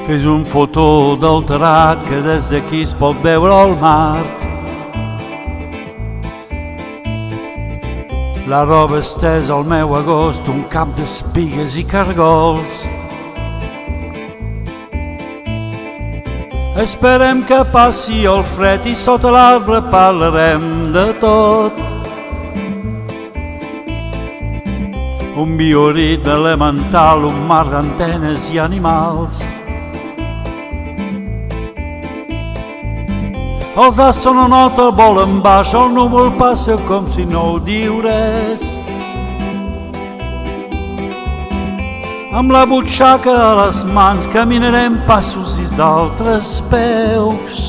Fes un fotó del terrat que des d'aquí es pot veure el mar. La roba estesa al meu agost, un camp d'espigues i cargols. Esperem que passi el fred i sota l'arbre parlarem de tot. Un bioritme elemental, un mar d'antenes i animals. Els astronautes volen baix, el núvol passa com si no ho diu res. Amb la butxaca a les mans caminarem passos i d'altres peus.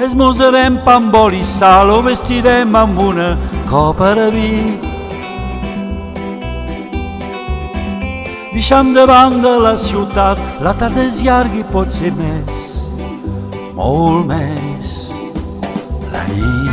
Esmorzarem pa amb oli i sal, o vestirem amb una copa de vi. Deixant de banda la ciutat, la tarda és llarga i pot ser més, molt més, la nit.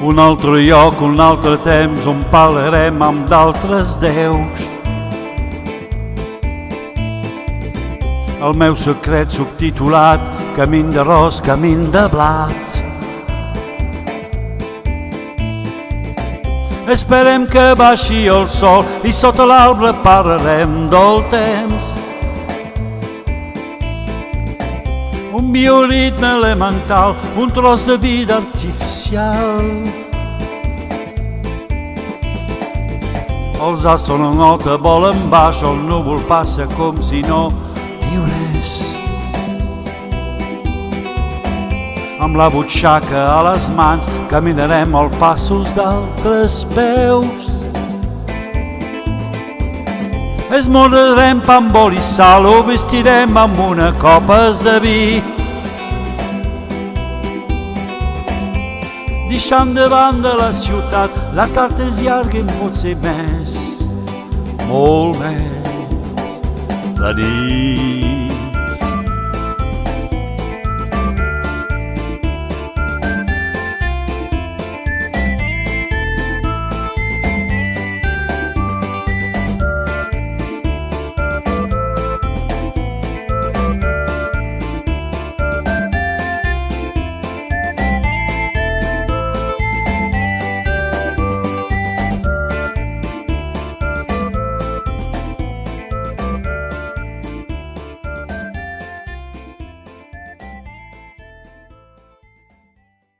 Un altre lloc, un altre temps, on parlarem amb d'altres déus. El meu secret subtitulat, camín d'arròs, camín de blat. Esperem que baixi el sol i sota l'arbre parlarem del temps. Un bioritme elemental, un tros de vida artificial. Els astronautes volen baix, el núvol passa com si no diu res. Amb la butxaca a les mans caminarem als passos d'altres peus. Esmorzarem pa amb oli i sal, o vestirem amb una copa de vi. Deixant de banda la ciutat, la tarda és llarga i pot ser més, molt més, la nit.